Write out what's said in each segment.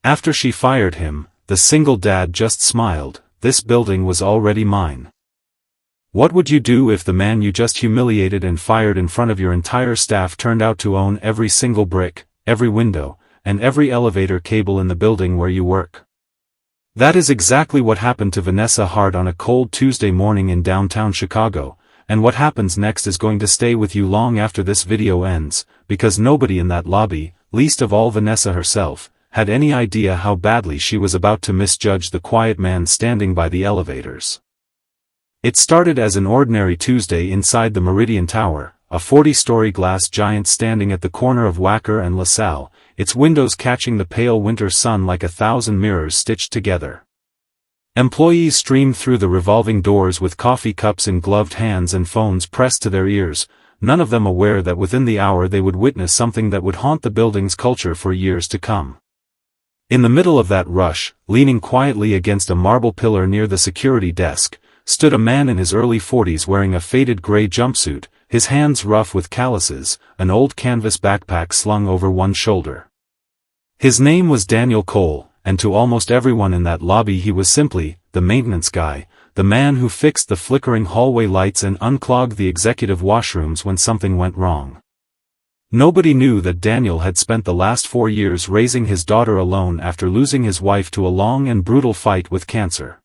After she fired him, the single dad just smiled. This building was already mine. What would you do if the man you just humiliated and fired in front of your entire staff turned out to own every single brick, every window, and every elevator cable in the building where you work? That is exactly what happened to Vanessa Hart on a cold Tuesday morning in downtown Chicago, and what happens next is going to stay with you long after this video ends, because nobody in that lobby, least of all Vanessa herself, had any idea how badly she was about to misjudge the quiet man standing by the elevators. It started as an ordinary Tuesday inside the Meridian Tower, a 40-story glass giant standing at the corner of Wacker and LaSalle, its windows catching the pale winter sun like 1,000 mirrors stitched together. Employees streamed through the revolving doors with coffee cups in gloved hands and phones pressed to their ears, none of them aware that within the hour they would witness something that would haunt the building's culture for years to come. In the middle of that rush, leaning quietly against a marble pillar near the security desk, stood a man in his early 40s wearing a faded gray jumpsuit, his hands rough with calluses, an old canvas backpack slung over one shoulder. His name was Daniel Cole, and to almost everyone in that lobby he was simply the maintenance guy, the man who fixed the flickering hallway lights and unclogged the executive washrooms when something went wrong. Nobody knew that Daniel had spent the last 4 years raising his daughter alone after losing his wife to a long and brutal fight with cancer.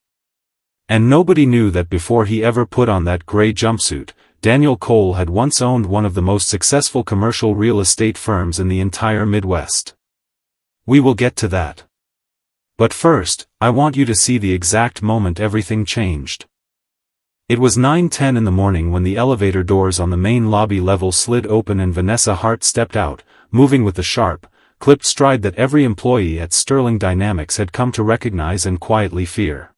And nobody knew that before he ever put on that gray jumpsuit, Daniel Cole had once owned one of the most successful commercial real estate firms in the entire Midwest. We will get to that. But first, I want you to see the exact moment everything changed. It was 9:10 in the morning when the elevator doors on the main lobby level slid open and Vanessa Hart stepped out, moving with the sharp, clipped stride that every employee at Sterling Dynamics had come to recognize and quietly fear.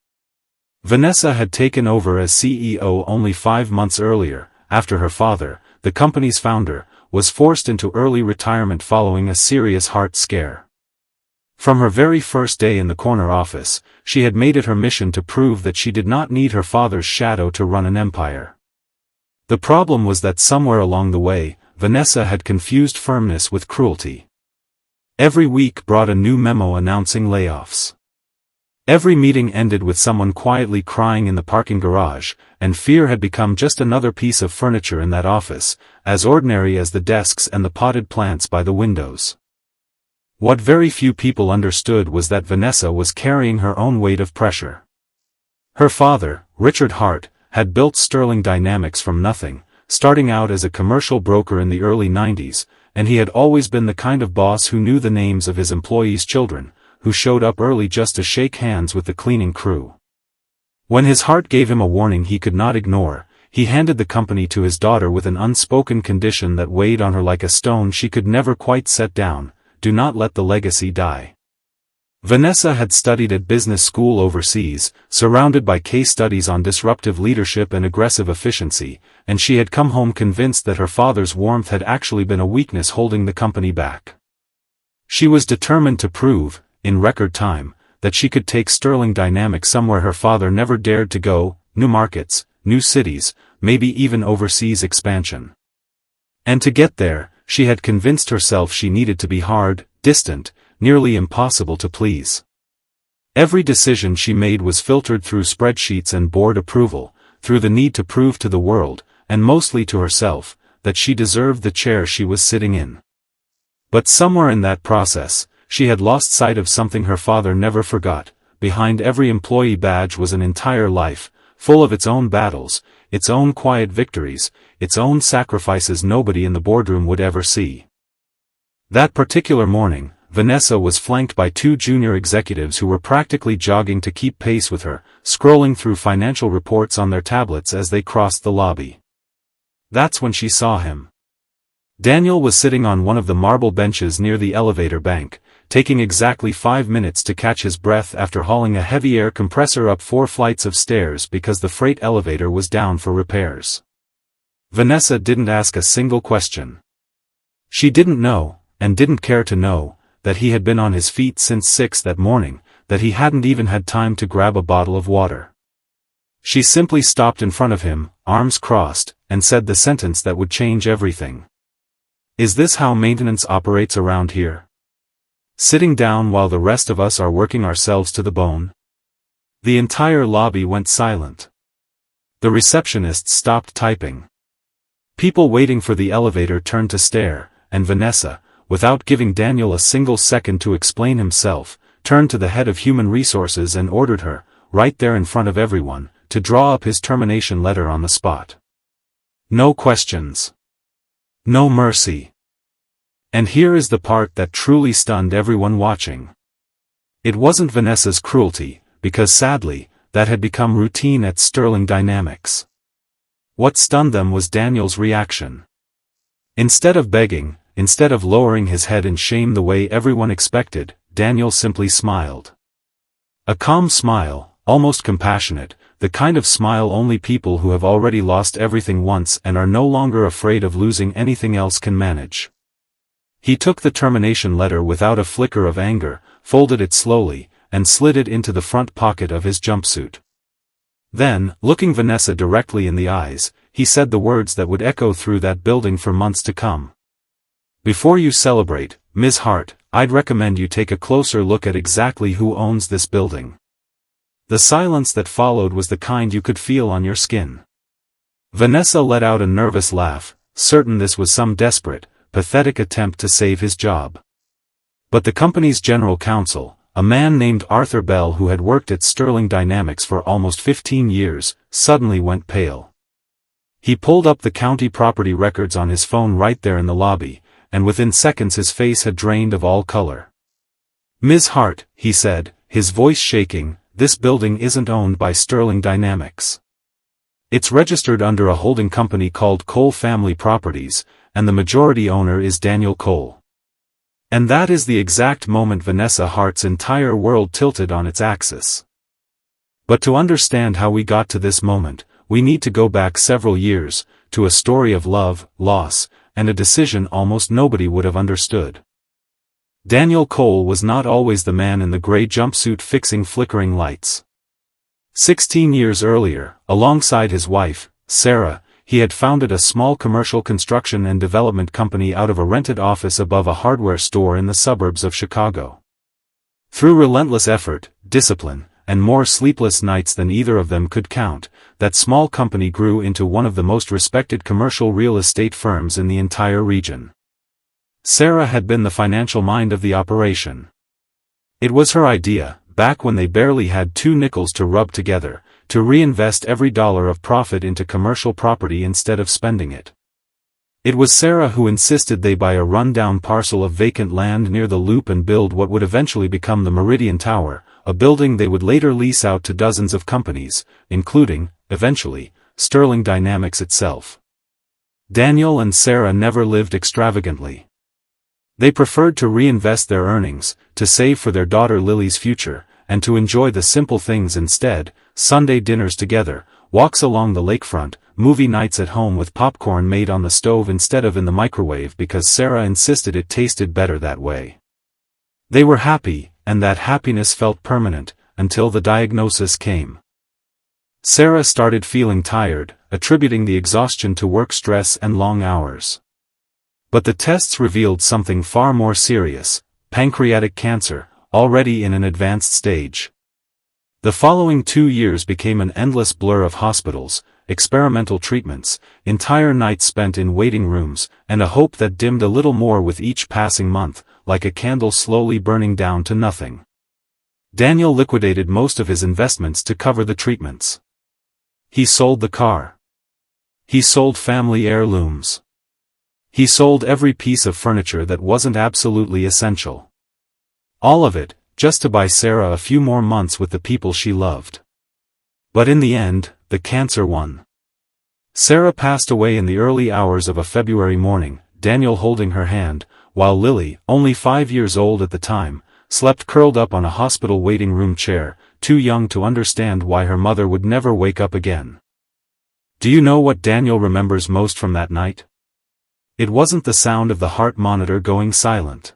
Vanessa had taken over as CEO only 5 months earlier, after her father, the company's founder, was forced into early retirement following a serious heart scare. From her very first day in the corner office, she had made it her mission to prove that she did not need her father's shadow to run an empire. The problem was that somewhere along the way, Vanessa had confused firmness with cruelty. Every week brought a new memo announcing layoffs. Every meeting ended with someone quietly crying in the parking garage, and fear had become just another piece of furniture in that office, as ordinary as the desks and the potted plants by the windows. What very few people understood was that Vanessa was carrying her own weight of pressure. Her father, Richard Hart, had built Sterling Dynamics from nothing, starting out as a commercial broker in the early 90s, and he had always been the kind of boss who knew the names of his employees' children, who showed up early just to shake hands with the cleaning crew. When his heart gave him a warning he could not ignore, he handed the company to his daughter with an unspoken condition that weighed on her like a stone she could never quite set down: do not let the legacy die. Vanessa had studied at business school overseas, surrounded by case studies on disruptive leadership and aggressive efficiency, and she had come home convinced that her father's warmth had actually been a weakness holding the company back. She was determined to prove, in record time, that she could take Sterling Dynamics somewhere her father never dared to go: new markets, new cities, maybe even overseas expansion. And to get there, she had convinced herself she needed to be hard, distant, nearly impossible to please. Every decision she made was filtered through spreadsheets and board approval, through the need to prove to the world, and mostly to herself, that she deserved the chair she was sitting in. But somewhere in that process, she had lost sight of something her father never forgot: behind every employee badge was an entire life, full of its own battles, its own quiet victories, its own sacrifices nobody in the boardroom would ever see. That particular morning, Vanessa was flanked by 2 junior executives who were practically jogging to keep pace with her, scrolling through financial reports on their tablets as they crossed the lobby. That's when she saw him. Daniel was sitting on one of the marble benches near the elevator bank, taking exactly 5 minutes to catch his breath after hauling a heavy air compressor up 4 flights of stairs because the freight elevator was down for repairs. Vanessa didn't ask a single question. She didn't know, and didn't care to know, that he had been on his feet since 6 that morning, that he hadn't even had time to grab a bottle of water. She simply stopped in front of him, arms crossed, and said the sentence that would change everything. "Is this how maintenance operates around here?" Sitting down while the rest of us are working ourselves to the bone? The entire lobby went silent. The receptionist stopped typing. People waiting for the elevator turned to stare, and Vanessa, without giving Daniel a single second to explain himself, turned to the head of human resources and ordered her, right there in front of everyone, to draw up his termination letter on the spot. No questions. No mercy. And here is the part that truly stunned everyone watching. It wasn't Vanessa's cruelty, because sadly, that had become routine at Sterling Dynamics. What stunned them was Daniel's reaction. Instead of begging, instead of lowering his head in shame the way everyone expected, Daniel simply smiled. A calm smile, almost compassionate, the kind of smile only people who have already lost everything once and are no longer afraid of losing anything else can manage. He took the termination letter without a flicker of anger, folded it slowly, and slid it into the front pocket of his jumpsuit. Then, looking Vanessa directly in the eyes, he said the words that would echo through that building for months to come. Before you celebrate, Ms. Hart, I'd recommend you take a closer look at exactly who owns this building. The silence that followed was the kind you could feel on your skin. Vanessa let out a nervous laugh, certain this was some desperate, pathetic attempt to save his job. But the company's general counsel, a man named Arthur Bell who had worked at Sterling Dynamics for almost 15 years, suddenly went pale. He pulled up the county property records on his phone right there in the lobby, and within seconds his face had drained of all color. Ms. Hart, he said, his voice shaking, this building isn't owned by Sterling Dynamics. It's registered under a holding company called Cole Family Properties, and the majority owner is Daniel Cole. And that is the exact moment Vanessa Hart's entire world tilted on its axis. But to understand how we got to this moment, we need to go back several years, to a story of love, loss, and a decision almost nobody would have understood. Daniel Cole was not always the man in the gray jumpsuit fixing flickering lights. 16 years earlier, alongside his wife, Sarah, he had founded a small commercial construction and development company out of a rented office above a hardware store in the suburbs of Chicago. Through relentless effort, discipline, and more sleepless nights than either of them could count, that small company grew into one of the most respected commercial real estate firms in the entire region. Sarah had been the financial mind of the operation. It was her idea, back when they barely had 2 nickels to rub together, to reinvest every dollar of profit into commercial property instead of spending it. It was Sarah who insisted they buy a run-down parcel of vacant land near the Loop and build what would eventually become the Meridian Tower, a building they would later lease out to dozens of companies, including, eventually, Sterling Dynamics itself. Daniel and Sarah never lived extravagantly. They preferred to reinvest their earnings, to save for their daughter Lily's future, and to enjoy the simple things instead: Sunday dinners together, walks along the lakefront, movie nights at home with popcorn made on the stove instead of in the microwave because Sarah insisted it tasted better that way. They were happy, and that happiness felt permanent, until the diagnosis came. Sarah started feeling tired, attributing the exhaustion to work stress and long hours. But the tests revealed something far more serious: pancreatic cancer, already in an advanced stage. The following 2 years became an endless blur of hospitals, experimental treatments, entire nights spent in waiting rooms, and a hope that dimmed a little more with each passing month, like a candle slowly burning down to nothing. Daniel liquidated most of his investments to cover the treatments. He sold the car. He sold family heirlooms. He sold every piece of furniture that wasn't absolutely essential. All of it, just to buy Sarah a few more months with the people she loved. But in the end, the cancer won. Sarah passed away in the early hours of a February morning, Daniel holding her hand, while Lily, only 5 years old at the time, slept curled up on a hospital waiting room chair, too young to understand why her mother would never wake up again. Do you know what Daniel remembers most from that night? It wasn't the sound of the heart monitor going silent.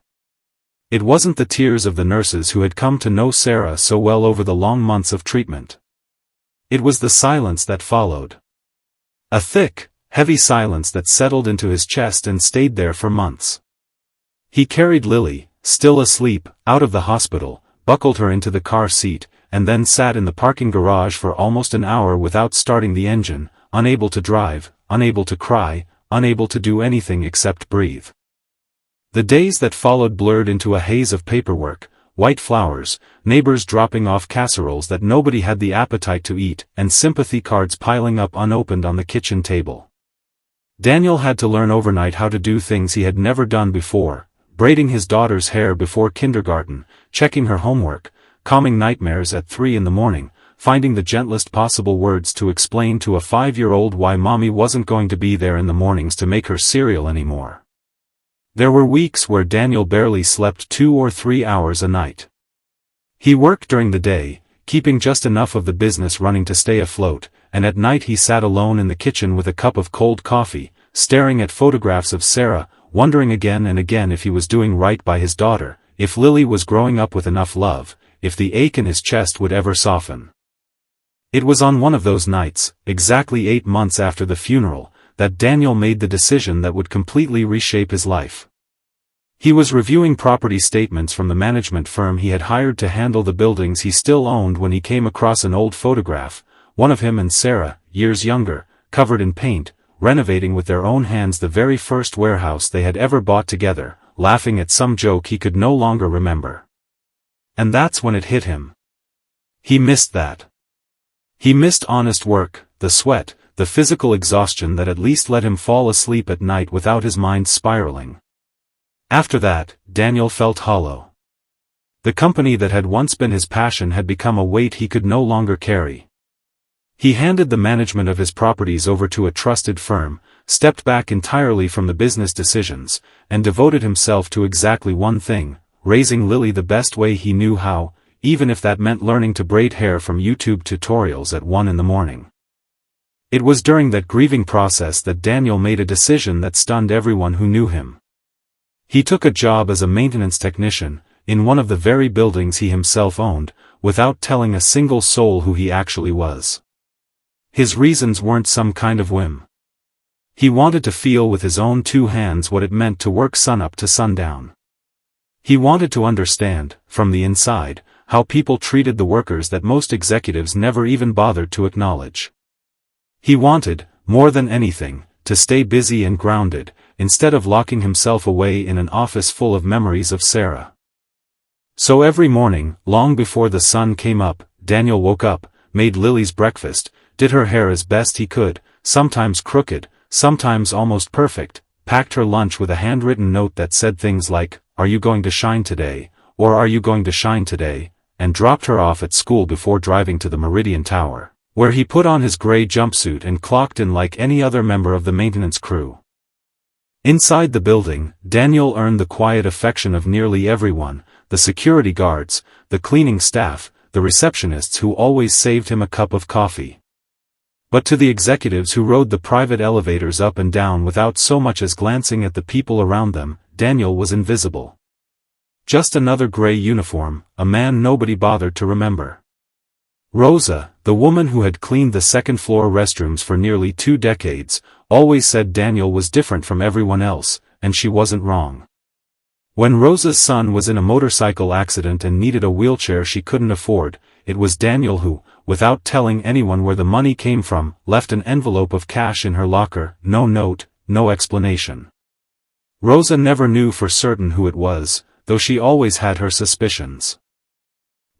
It wasn't the tears of the nurses who had come to know Sarah so well over the long months of treatment. It was the silence that followed. A thick, heavy silence that settled into his chest and stayed there for months. He carried Lily, still asleep, out of the hospital, buckled her into the car seat, and then sat in the parking garage for almost an hour without starting the engine, unable to drive, unable to cry, unable to do anything except breathe. The days that followed blurred into a haze of paperwork, white flowers, neighbors dropping off casseroles that nobody had the appetite to eat, and sympathy cards piling up unopened on the kitchen table. Daniel had to learn overnight how to do things he had never done before, braiding his daughter's hair before kindergarten, checking her homework, calming nightmares at 3 in the morning, finding the gentlest possible words to explain to a 5-year-old why mommy wasn't going to be there in the mornings to make her cereal anymore. There were weeks where Daniel barely slept 2 or 3 hours a night. He worked during the day, keeping just enough of the business running to stay afloat, and at night he sat alone in the kitchen with a cup of cold coffee, staring at photographs of Sarah, wondering again and again if he was doing right by his daughter, if Lily was growing up with enough love, if the ache in his chest would ever soften. It was on one of those nights, exactly 8 months after the funeral, that Daniel made the decision that would completely reshape his life. He was reviewing property statements from the management firm he had hired to handle the buildings he still owned when he came across an old photograph, one of him and Sarah, years younger, covered in paint, renovating with their own hands the very first warehouse they had ever bought together, laughing at some joke he could no longer remember. And that's when it hit him. He missed that. He missed honest work, the sweat, the physical exhaustion that at least let him fall asleep at night without his mind spiraling. After that, Daniel felt hollow. The company that had once been his passion had become a weight he could no longer carry. He handed the management of his properties over to a trusted firm, stepped back entirely from the business decisions, and devoted himself to exactly one thing, raising Lily the best way he knew how, even if that meant learning to braid hair from YouTube tutorials at 1 in the morning. It was during that grieving process that Daniel made a decision that stunned everyone who knew him. He took a job as a maintenance technician, in one of the very buildings he himself owned, without telling a single soul who he actually was. His reasons weren't some kind of whim. He wanted to feel with his own 2 hands what it meant to work sunup to sundown. He wanted to understand, from the inside, how people treated the workers that most executives never even bothered to acknowledge. He wanted, more than anything, to stay busy and grounded, instead of locking himself away in an office full of memories of Sarah. So every morning, long before the sun came up, Daniel woke up, made Lily's breakfast, did her hair as best he could, sometimes crooked, sometimes almost perfect, packed her lunch with a handwritten note that said things like, "Are you going to shine today?" or "Are you going to shine today?" and dropped her off at school before driving to the Meridian Tower, where he put on his gray jumpsuit and clocked in like any other member of the maintenance crew. Inside the building, Daniel earned the quiet affection of nearly everyone, the security guards, the cleaning staff, the receptionists who always saved him a cup of coffee. But to the executives who rode the private elevators up and down without so much as glancing at the people around them, Daniel was invisible. Just another gray uniform, a man nobody bothered to remember. Rosa, the woman who had cleaned the second-floor restrooms for nearly 2 decades, always said Daniel was different from everyone else, and she wasn't wrong. When Rosa's son was in a motorcycle accident and needed a wheelchair she couldn't afford, it was Daniel who, without telling anyone where the money came from, left an envelope of cash in her locker, no note, no explanation. Rosa never knew for certain who it was, though she always had her suspicions.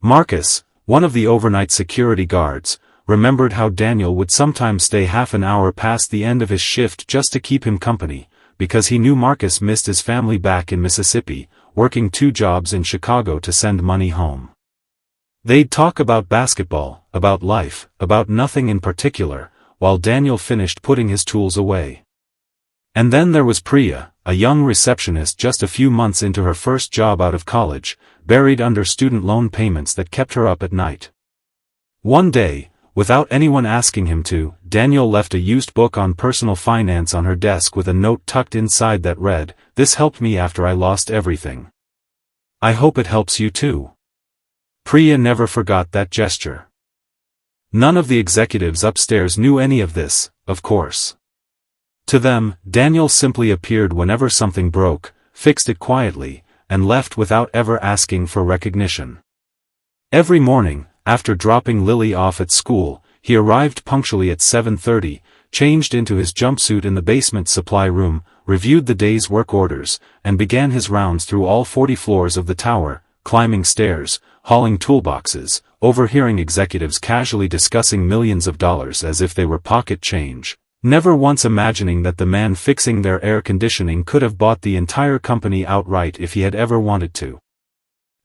Marcus, one of the overnight security guards, remembered how Daniel would sometimes stay half an hour past the end of his shift just to keep him company, because he knew Marcus missed his family back in Mississippi, working 2 jobs in Chicago to send money home. They'd talk about basketball, about life, about nothing in particular, while Daniel finished putting his tools away. And then there was Priya, a young receptionist just a few months into her first job out of college, buried under student loan payments that kept her up at night. One day, without anyone asking him to, Daniel left a used book on personal finance on her desk with a note tucked inside that read, "This helped me after I lost everything. I hope it helps you too." Priya never forgot that gesture. None of the executives upstairs knew any of this, of course. To them, Daniel simply appeared whenever something broke, fixed it quietly, and left without ever asking for recognition. Every morning, after dropping Lily off at school, he arrived punctually at 7:30, changed into his jumpsuit in the basement supply room, reviewed the day's work orders, and began his rounds through all 40 floors of the tower, climbing stairs, hauling toolboxes, overhearing executives casually discussing millions of dollars as if they were pocket change, never once imagining that the man fixing their air conditioning could have bought the entire company outright if he had ever wanted to.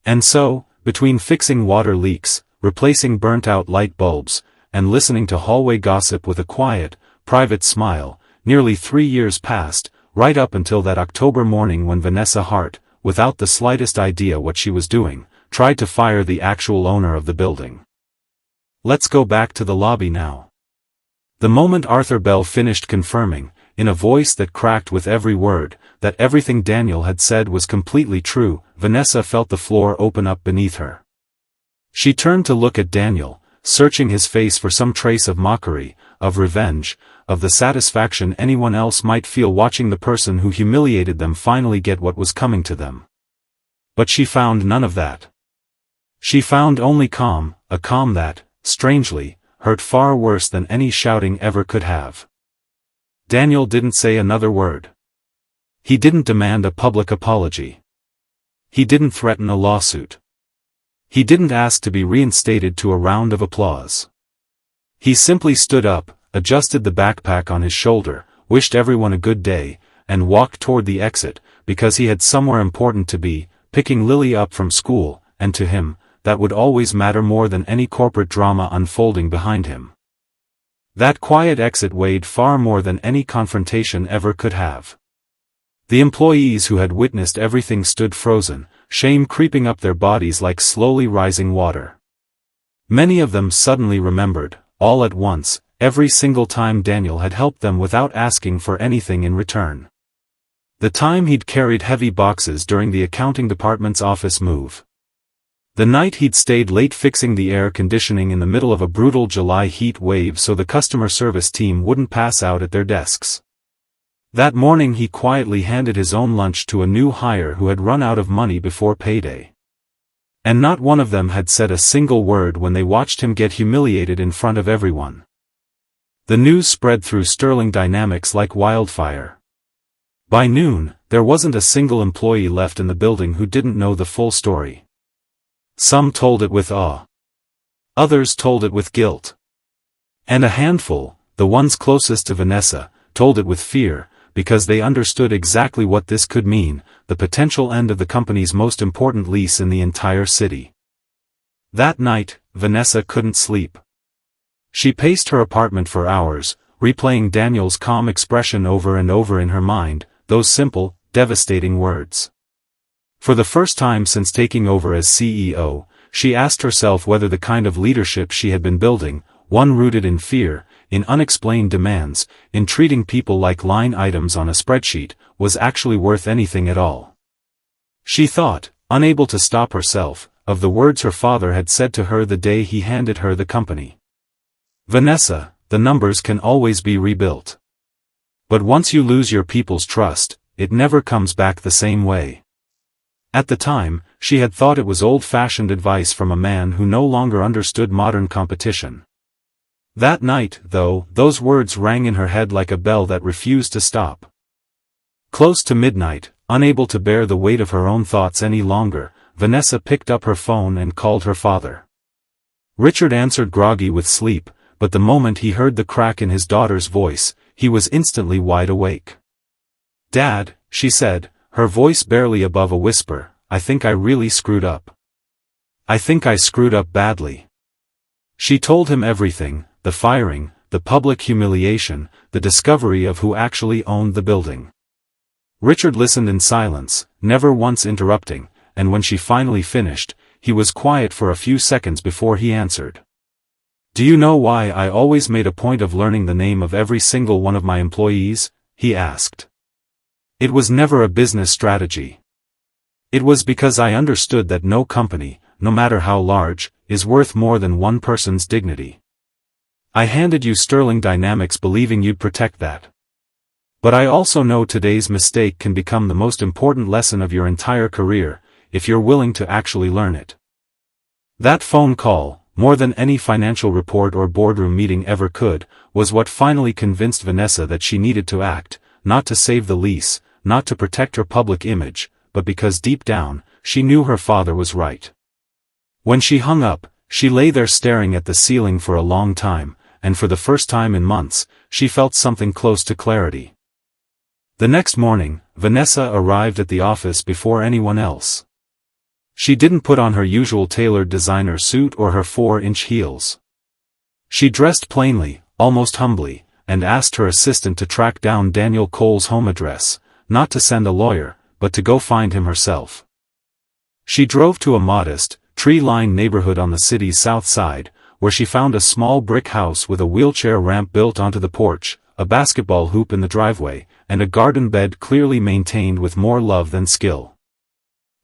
And so, between fixing water leaks, replacing burnt-out light bulbs, and listening to hallway gossip with a quiet, private smile, nearly 3 years passed, right up until that October morning when Vanessa Hart, without the slightest idea what she was doing, tried to fire the actual owner of the building. Let's go back to the lobby now. The moment Arthur Bell finished confirming, in a voice that cracked with every word, that everything Daniel had said was completely true, Vanessa felt the floor open up beneath her. She turned to look at Daniel, searching his face for some trace of mockery, of revenge, of the satisfaction anyone else might feel watching the person who humiliated them finally get what was coming to them. But she found none of that. She found only calm, a calm that, strangely, hurt far worse than any shouting ever could have. Daniel didn't say another word. He didn't demand a public apology. He didn't threaten a lawsuit. He didn't ask to be reinstated to a round of applause. He simply stood up, adjusted the backpack on his shoulder, wished everyone a good day, and walked toward the exit, because he had somewhere important to be, picking Lily up from school, and to him, that would always matter more than any corporate drama unfolding behind him. That quiet exit weighed far more than any confrontation ever could have. The employees who had witnessed everything stood frozen, shame creeping up their bodies like slowly rising water. Many of them suddenly remembered, all at once, every single time Daniel had helped them without asking for anything in return. The time he'd carried heavy boxes during the accounting department's office move. The night he'd stayed late fixing the air conditioning in the middle of a brutal July heat wave so the customer service team wouldn't pass out at their desks. That morning he quietly handed his own lunch to a new hire who had run out of money before payday. And not one of them had said a single word when they watched him get humiliated in front of everyone. The news spread through Sterling Dynamics like wildfire. By noon, there wasn't a single employee left in the building who didn't know the full story. Some told it with awe. Others told it with guilt. And a handful, the ones closest to Vanessa, told it with fear, because they understood exactly what this could mean, the potential end of the company's most important lease in the entire city. That night, Vanessa couldn't sleep. She paced her apartment for hours, replaying Daniel's calm expression over and over in her mind, those simple, devastating words. For the first time since taking over as CEO, she asked herself whether the kind of leadership she had been building, one rooted in fear, in unexplained demands, in treating people like line items on a spreadsheet, was actually worth anything at all. She thought, unable to stop herself, of the words her father had said to her the day he handed her the company. Vanessa, the numbers can always be rebuilt. But once you lose your people's trust, it never comes back the same way. At the time, she had thought it was old-fashioned advice from a man who no longer understood modern competition. That night, though, those words rang in her head like a bell that refused to stop. Close to midnight, unable to bear the weight of her own thoughts any longer, Vanessa picked up her phone and called her father. Richard answered groggy with sleep, but the moment he heard the crack in his daughter's voice, he was instantly wide awake. "Dad," she said, her voice barely above a whisper, "I think I really screwed up. I think I screwed up badly." She told him everything, the firing, the public humiliation, the discovery of who actually owned the building. Richard listened in silence, never once interrupting, and when she finally finished, he was quiet for a few seconds before he answered. "Do you know why I always made a point of learning the name of every single one of my employees?" he asked. "It was never a business strategy. It was because I understood that no company, no matter how large, is worth more than one person's dignity. I handed you Sterling Dynamics believing you'd protect that. But I also know today's mistake can become the most important lesson of your entire career, if you're willing to actually learn it. That phone call, more than any financial report or boardroom meeting ever could, was what finally convinced Vanessa that she needed to act, not to save the lease, not to protect her public image, but because deep down, she knew her father was right. When she hung up, she lay there staring at the ceiling for a long time, and for the first time in months, she felt something close to clarity. The next morning, Vanessa arrived at the office before anyone else. She didn't put on her usual tailored designer suit or her 4-inch heels. She dressed plainly, almost humbly, and asked her assistant to track down Daniel Cole's home address, not to send a lawyer, but to go find him herself. She drove to a modest, tree-lined neighborhood on the city's south side, where she found a small brick house with a wheelchair ramp built onto the porch, a basketball hoop in the driveway, and a garden bed clearly maintained with more love than skill.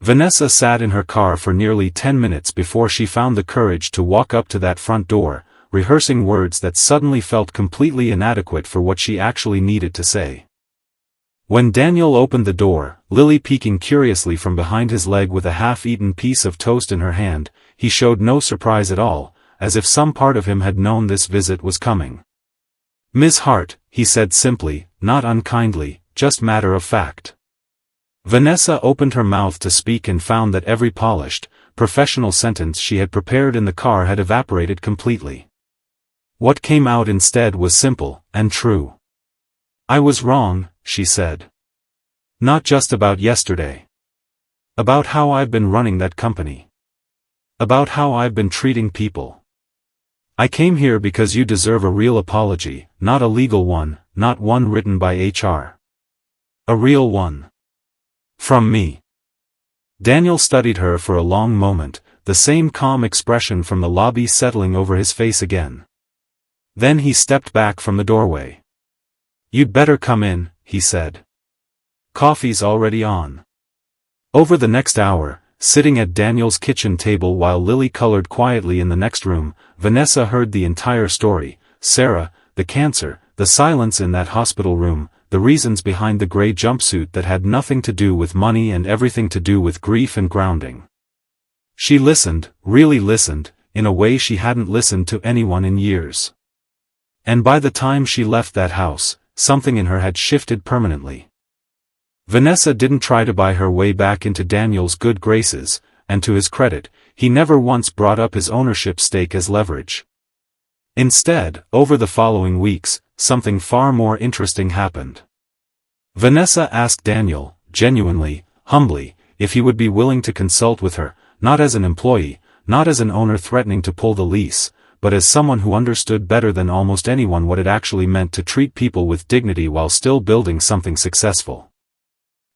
Vanessa sat in her car for nearly 10 minutes before she found the courage to walk up to that front door, rehearsing words that suddenly felt completely inadequate for what she actually needed to say. When Daniel opened the door, Lily peeking curiously from behind his leg with a half-eaten piece of toast in her hand, he showed no surprise at all, as if some part of him had known this visit was coming. "Miss Hart," he said simply, not unkindly, just matter of fact. Vanessa opened her mouth to speak and found that every polished, professional sentence she had prepared in the car had evaporated completely. What came out instead was simple, and true. "I was wrong," she said. "Not just about yesterday. About how I've been running that company. About how I've been treating people. I came here because you deserve a real apology, not a legal one, not one written by HR. A real one. From me." Daniel studied her for a long moment, the same calm expression from the lobby settling over his face again. Then he stepped back from the doorway. "You'd better come in," he said. "Coffee's already on." Over the next hour, sitting at Daniel's kitchen table while Lily colored quietly in the next room, Vanessa heard the entire story: Sarah, the cancer, the silence in that hospital room, the reasons behind the gray jumpsuit that had nothing to do with money and everything to do with grief and grounding. She listened, really listened, in a way she hadn't listened to anyone in years. And by the time she left that house, something in her had shifted permanently. Vanessa didn't try to buy her way back into Daniel's good graces, and to his credit, he never once brought up his ownership stake as leverage. Instead, over the following weeks, something far more interesting happened. Vanessa asked Daniel, genuinely, humbly, if he would be willing to consult with her, not as an employee, not as an owner threatening to pull the lease, but as someone who understood better than almost anyone what it actually meant to treat people with dignity while still building something successful.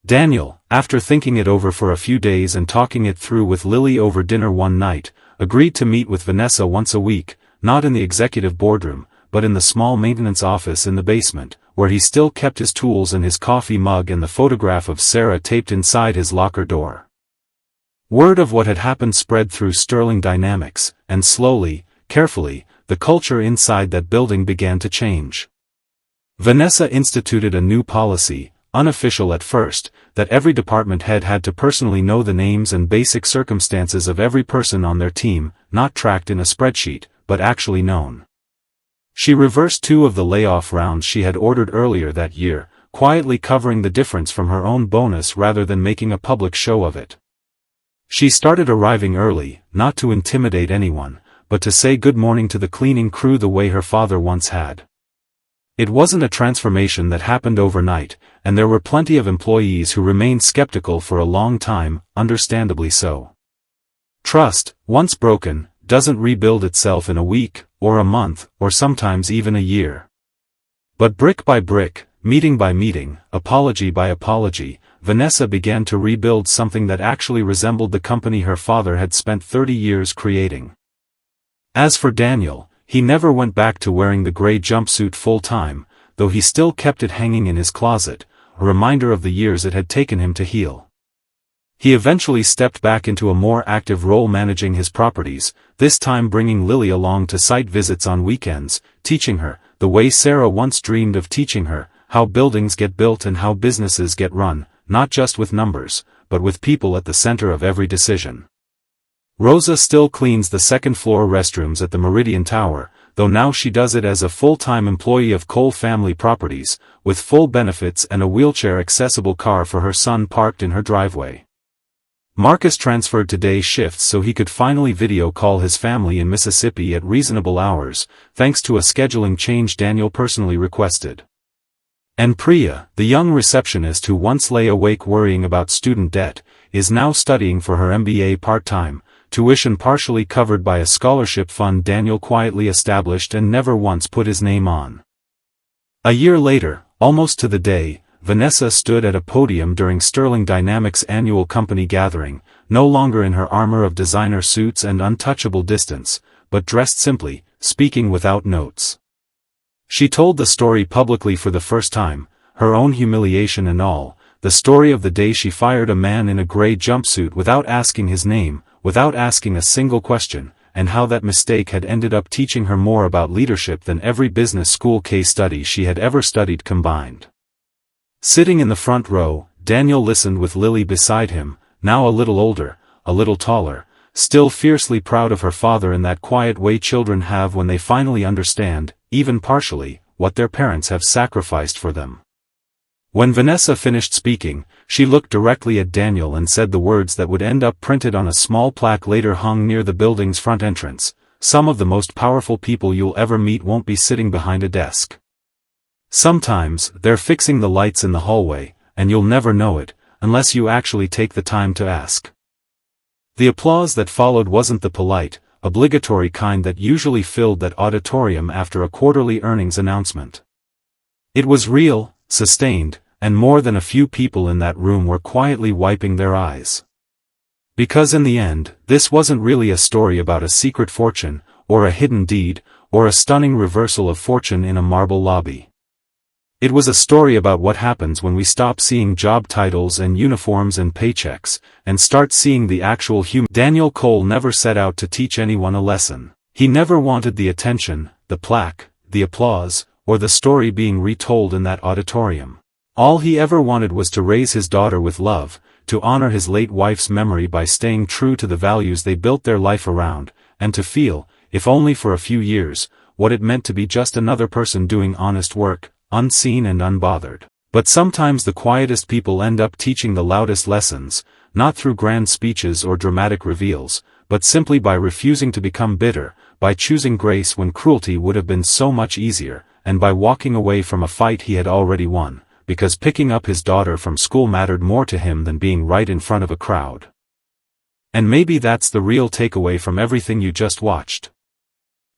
Daniel, after thinking it over for a few days and talking it through with Lily over dinner one night, agreed to meet with Vanessa once a week, not in the executive boardroom, but in the small maintenance office in the basement, where he still kept his tools and his coffee mug and the photograph of Sarah taped inside his locker door. Word of what had happened spread through Sterling Dynamics, and slowly, carefully, the culture inside that building began to change. Vanessa instituted a new policy, unofficial at first, that every department head had to personally know the names and basic circumstances of every person on their team, not tracked in a spreadsheet, but actually known. She reversed 2 of the layoff rounds she had ordered earlier that year, quietly covering the difference from her own bonus rather than making a public show of it. She started arriving early, not to intimidate anyone, but to say good morning to the cleaning crew the way her father once had. It wasn't a transformation that happened overnight, and there were plenty of employees who remained skeptical for a long time, understandably so. Trust, once broken, doesn't rebuild itself in a week, or a month, or sometimes even a year. But brick by brick, meeting by meeting, apology by apology, Vanessa began to rebuild something that actually resembled the company her father had spent 30 years creating. As for Daniel, he never went back to wearing the gray jumpsuit full-time, though he still kept it hanging in his closet, a reminder of the years it had taken him to heal. He eventually stepped back into a more active role managing his properties, this time bringing Lily along to site visits on weekends, teaching her, the way Sarah once dreamed of teaching her, how buildings get built and how businesses get run, not just with numbers, but with people at the center of every decision. Rosa still cleans the second-floor restrooms at the Meridian Tower, though now she does it as a full-time employee of Cole Family Properties, with full benefits and a wheelchair-accessible car for her son parked in her driveway. Marcus transferred to day shifts so he could finally video call his family in Mississippi at reasonable hours, thanks to a scheduling change Daniel personally requested. And Priya, the young receptionist who once lay awake worrying about student debt, is now studying for her MBA part-time, tuition partially covered by a scholarship fund Daniel quietly established and never once put his name on. A year later, almost to the day, Vanessa stood at a podium during Sterling Dynamics' annual company gathering, no longer in her armor of designer suits and untouchable distance, but dressed simply, speaking without notes. She told the story publicly for the first time, her own humiliation and all, the story of the day she fired a man in a gray jumpsuit without asking his name, without asking a single question, and how that mistake had ended up teaching her more about leadership than every business school case study she had ever studied combined. Sitting in the front row, Daniel listened with Lily beside him, now a little older, a little taller, still fiercely proud of her father in that quiet way children have when they finally understand, even partially, what their parents have sacrificed for them. When Vanessa finished speaking, she looked directly at Daniel and said the words that would end up printed on a small plaque later hung near the building's front entrance: "Some of the most powerful people you'll ever meet won't be sitting behind a desk. Sometimes, they're fixing the lights in the hallway, and you'll never know it, unless you actually take the time to ask." The applause that followed wasn't the polite, obligatory kind that usually filled that auditorium after a quarterly earnings announcement. It was real, sustained, and more than a few people in that room were quietly wiping their eyes. Because in the end, this wasn't really a story about a secret fortune, or a hidden deed, or a stunning reversal of fortune in a marble lobby. It was a story about what happens when we stop seeing job titles and uniforms and paychecks, and start seeing the actual human. Daniel Cole never set out to teach anyone a lesson. He never wanted the attention, the plaque, the applause, or the story being retold in that auditorium. All he ever wanted was to raise his daughter with love, to honor his late wife's memory by staying true to the values they built their life around, and to feel, if only for a few years, what it meant to be just another person doing honest work, unseen and unbothered. But sometimes the quietest people end up teaching the loudest lessons, not through grand speeches or dramatic reveals, but simply by refusing to become bitter, by choosing grace when cruelty would have been so much easier, and by walking away from a fight he had already won, because picking up his daughter from school mattered more to him than being right in front of a crowd. And maybe that's the real takeaway from everything you just watched.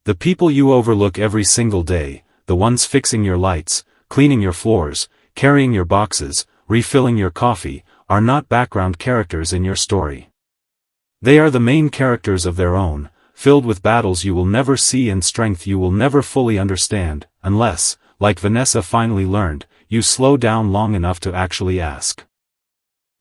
The people you overlook every single day, the ones fixing your lights, cleaning your floors, carrying your boxes, refilling your coffee, are not background characters in your story. They are the main characters of their own, filled with battles you will never see and strength you will never fully understand, unless, like Vanessa finally learned, you slow down long enough to actually ask.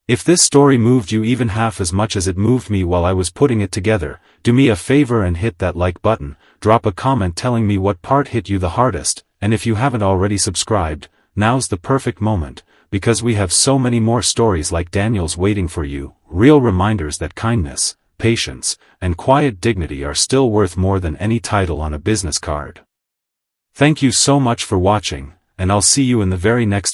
If this story moved you even half as much as it moved me while I was putting it together, do me a favor and hit that like button, drop a comment telling me what part hit you the hardest, and if you haven't already subscribed, now's the perfect moment, because we have so many more stories like Daniel's waiting for you, real reminders that kindness, patience, and quiet dignity are still worth more than any title on a business card. Thank you so much for watching, and I'll see you in the very next